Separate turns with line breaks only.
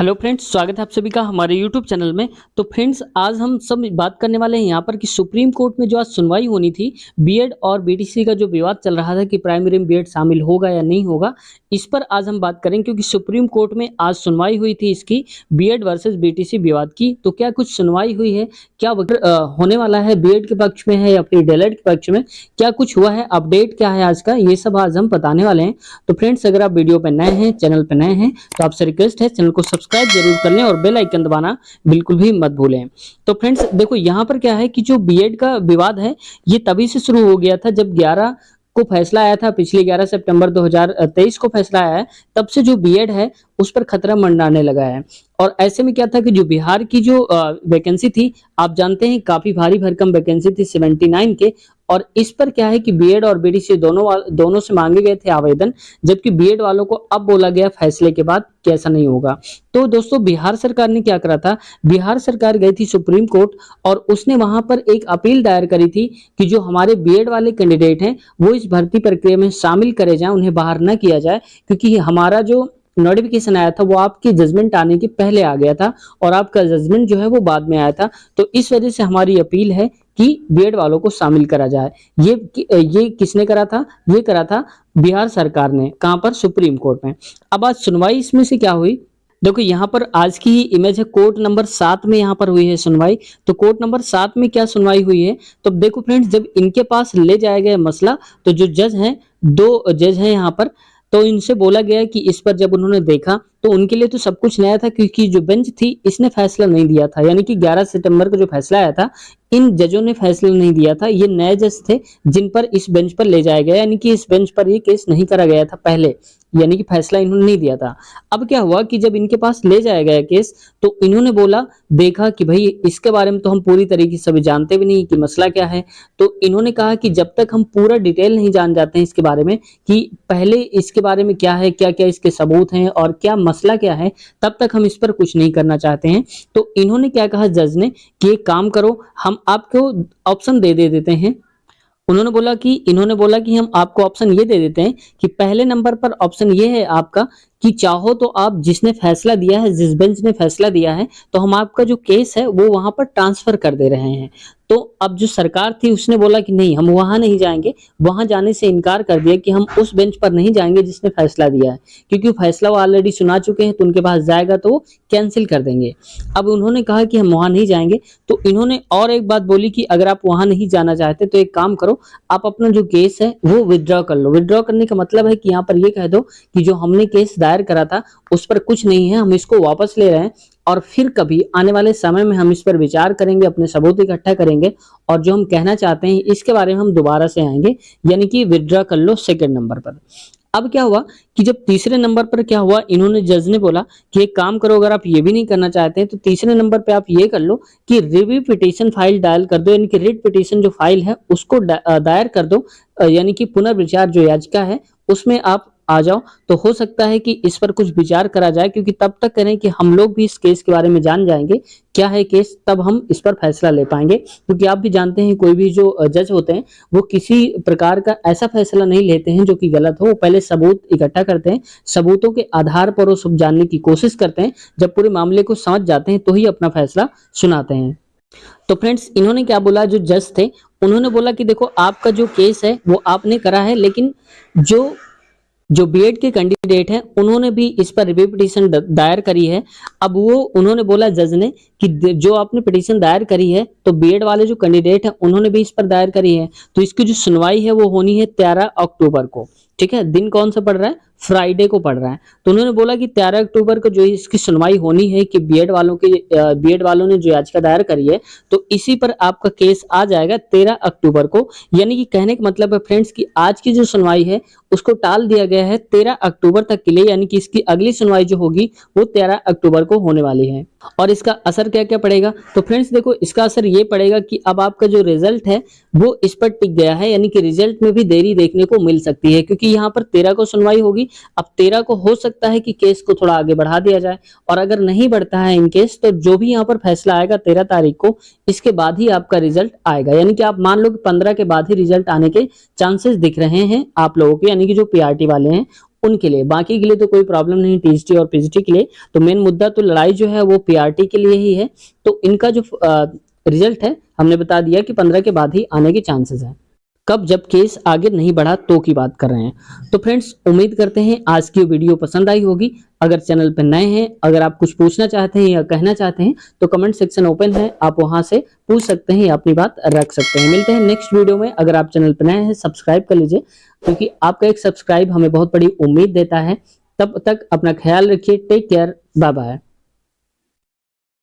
Hello friends, स्वागत है आप सभी का हमारे यूट्यूब चैनल में। तो फ्रेंड्स, आज हम सब बात करने वाले हैं यहाँ पर कि सुप्रीम कोर्ट में जो आज सुनवाई होनी थी, बीएड और बीटीसी का जो विवाद चल रहा था कि प्राइमरी में बीएड शामिल होगा या नहीं होगा, इस पर आज हम बात करें क्योंकि सुप्रीम कोर्ट में आज सुनवाई हुई थी इसकी बीएड वर्सेस बीटीसी विवाद की। तो क्या कुछ सुनवाई हुई है, क्या होने वाला है, बीएड के पक्ष में है या फिर डीएलएड के पक्ष में, क्या कुछ हुआ है, अपडेट क्या है आज का, ये सब आज हम बताने वाले हैं। तो फ्रेंड्स, अगर आप वीडियो पर नए हैं, चैनल पर नए हैं, तो आपसे रिक्वेस्ट है चैनल को सब्सक्राइब जरूर कर लें और बेल आइकन दबाना बिल्कुल भी मत भूलें। तो फ्रेंड्स देखो, यहाँ पर क्या है कि जो बीएड का विवाद है ये तभी से शुरू हो गया था जब 11 को फैसला आया था, पिछले 11 सितंबर 2023 को फैसला आया है। तब से जो बीएड है उस पर खतरा मंडराने लगा है। और ऐसे में क्या था कि जो बिहार की जो वैकेंसी थी, आप जानते हैं काफी भारी भरकम वैकेंसी थी 79 के। और इस पर क्या है कि बीएड और बीडीसी दोनों से मांगे गए थे आवेदन, जबकि बीएड वालों को अब बोला गया फैसले के बाद कि ऐसा नहीं होगा। तो दोस्तों, बिहार सरकार ने क्या करा था, बिहार सरकार गई थी सुप्रीम कोर्ट और उसने वहां पर एक अपील दायर करी थी कि जो हमारे बीएड वाले कैंडिडेट हैं वो इस भर्ती प्रक्रिया में शामिल करे जाएं, उन्हें बाहर न किया जाए, क्योंकि हमारा जो नोटिफिकेशन आया था वो आपके जजमेंट आने के पहले आ गया था और आपका जजमेंट जो है वो बाद में आया था। तो इस वजह से हमारी अपील है कि बीएड वालों को शामिल करा जाए। ये किसने करा था, ये करा था बिहार सरकार ने। कहां पर? सुप्रीम कोर्ट में। अब आज सुनवाई इसमें से क्या हुई, देखो यहाँ पर आज की ही इमेज है, कोर्ट नंबर 7 में यहाँ पर हुई है सुनवाई। तो कोर्ट नंबर 7 में क्या सुनवाई हुई है, तो देखो फ्रेंड्स, जब इनके पास ले जाया गया मसला, तो जो जज हैं, 2 जज हैं यहाँ पर, तो इनसे बोला गया कि इस पर जब उन्होंने देखा तो उनके लिए तो सब कुछ नया था, क्योंकि जो बेंच थी इसने फैसला नहीं दिया था। यानी कि 11 सितंबर को जो फैसला आया था, इन जजों ने फैसला नहीं दिया था, ये नए जज थे जिन पर इस बेंच पर ले जाया गया। यानी कि इस बेंच पर ये केस नहीं करा गया था पहले, यानी कि फैसला इन्होंने नहीं दिया था। अब क्या हुआ कि जब इनके पास ले जाया गया केस, तो इन्होंने बोला, देखा कि भाई इसके बारे में तो हम पूरी तरीके से अभी जानते भी नहीं कि मसला क्या है। तो इन्होंने कहा कि जब तक हम पूरा डिटेल नहीं जान जाते हैं इसके बारे में कि पहले इसके बारे में क्या है, क्या क्या इसके सबूत हैं और क्या मसला क्या है, तब तक हम इस पर कुछ नहीं करना चाहते हैं। तो इन्होंने क्या कहा जज ने कि एक काम करो, हम आपको ऑप्शन दे देते हैं। इन्होंने बोला कि हम आपको ऑप्शन ये दे देते हैं कि पहले नंबर पर ऑप्शन ये है आपका कि चाहो तो आप जिसने फैसला दिया है, जिस बेंच ने फैसला दिया है, तो हम आपका जो केस है वो वहां पर ट्रांसफर कर दे रहे हैं। तो अब जो सरकार थी उसने बोला कि नहीं, हम वहां नहीं जाएंगे, वहां जाने से इनकार कर दिया कि हम उस बेंच पर नहीं जाएंगे जिसने फैसला दिया है, क्योंकि फैसला वो ऑलरेडी सुना चुके हैं, तो उनके पास जाएगा तो वो कैंसिल कर देंगे। अब उन्होंने कहा कि हम वहां नहीं जाएंगे। तो इन्होंने और एक बात बोली कि अगर आप वहां नहीं जाना चाहते तो एक काम करो, आप अपना जो केस है वो विड्रॉ कर लो। विड्रॉ करने का मतलब है कि यहाँ पर ये कह दो कि जो हमने केस दायर करा था उस पर कुछ नहीं है, हम इसको वापस ले रहे हैं और फिर कभी आने वाले समय में हम इस पर विचार करेंगे, अपने सबूत इकट्ठा करेंगे और जो हम कहना चाहते हैं इसके बारे में हम दोबारा से आएंगे। यानी कि विड्रॉ कर लो सेकंड नंबर पर। अब क्या हुआ कि जब तीसरे नंबर पर क्या हुआ, इन्होंने जज ने बोला कि एक काम करो, अगर आप ये भी नहीं करना चाहते हैं तो तीसरे नंबर पे आप ये कर लो कि रिव्यू पिटीशन फाइल डायल कर दो, यानी कि रिट पिटीशन जो फाइल है उसको दायर कर दो, यानी कि पुनर्विचार जो याचिका है उसमें आप आ जाओ। तो हो सकता है कि इस पर कुछ विचार करा जाए, क्योंकि तब तक करें कि हम लोग भी इस केस के बारे में जान जाएंगे क्या है केस, तब हम इस पर फैसला ले पाएंगे। क्योंकि आप भी जानते हैं कोई भी जो जज होते हैं वो किसी प्रकार का ऐसा फैसला नहीं लेते हैं जो कि गलत हो, वो पहले सबूत इकट्ठा करते हैं, सबूतों के आधार पर वो सब जानने की कोशिश करते हैं, जब पूरे मामले को समझ जाते हैं तो ही अपना फैसला सुनाते हैं। तो फ्रेंड्स, इन्होंने क्या बोला, जो जज थे उन्होंने बोला कि देखो, आपका जो केस है वो आपने करा है, लेकिन जो बीएड के कैंडिडेट हैं उन्होंने भी इस पर रिव्यू पिटीशन दायर करी है। अब वो उन्होंने बोला जज ने कि जो आपने पिटीशन दायर करी है तो बीएड वाले जो कैंडिडेट हैं उन्होंने भी इस पर दायर करी है, तो इसकी जो सुनवाई है वो होनी है 13 अक्टूबर को। ठीक है, दिन कौन सा पड़ रहा है? फ्राइडे को पड़ रहा है। तो उन्होंने बोला कि 13 अक्टूबर को जो इसकी सुनवाई होनी है कि बीएड वालों ने जो याचिका दायर करी है, तो इसी पर आपका केस आ जाएगा 13 अक्टूबर को। यानी कि कहने का मतलब है फ्रेंड्स कि आज की जो सुनवाई है उसको टाल दिया गया है 13 अक्टूबर तक के लिए, यानी कि इसकी अगली सुनवाई जो होगी वो 13 अक्टूबर को होने वाली है। और इसका असर क्या क्या पड़ेगा, तो फ्रेंड्स देखो, इसका असर ये पड़ेगा कि अब आपका जो रिजल्ट है वो इस पर टिक गया है, यानी कि रिजल्ट में भी देरी देखने को मिल सकती है, क्योंकि यहाँ पर 13 को सुनवाई होगी। अब 13 को हो सकता है कि केस को थोड़ा आगे बढ़ा दिया जाए, और अगर नहीं बढ़ता है इन केस तो जो भी यहाँ पर फैसला आएगा 13 तारीख को, इसके बाद ही आपका रिजल्ट आएगा। यानी कि आप मान लो कि 15 के बाद ही रिजल्ट आने के चांसेस दिख रहे हैं आप लोगों के, यानी कि जो पीआरटी वाले हैं उनके लिए, बाकी के लिए तो कोई प्रॉब्लम नहीं, टीजीटी और पीजीटी के लिए। तो मेन मुद्दा तो लड़ाई जो है वो पीआरटी के लिए ही है। तो इनका जो रिजल्ट है हमने बता दिया कि 15 के बाद ही आने के चांसेस है। कब, जब केस आगे नहीं बढ़ा तो की बात कर रहे हैं। तो फ्रेंड्स उम्मीद करते हैं आज की वीडियो पसंद आई होगी। अगर चैनल पर नए हैं, अगर आप कुछ पूछना चाहते हैं या कहना चाहते हैं तो कमेंट सेक्शन ओपन है, आप वहां से पूछ सकते हैं या अपनी बात रख सकते हैं। मिलते हैं नेक्स्ट वीडियो में। अगर आप चैनल पर नए हैं सब्सक्राइब कर लीजिए, क्योंकि आपका एक सब्सक्राइब हमें बहुत बड़ी उम्मीद देता है। तब तक अपना ख्याल रखिए। Take care, bye bye.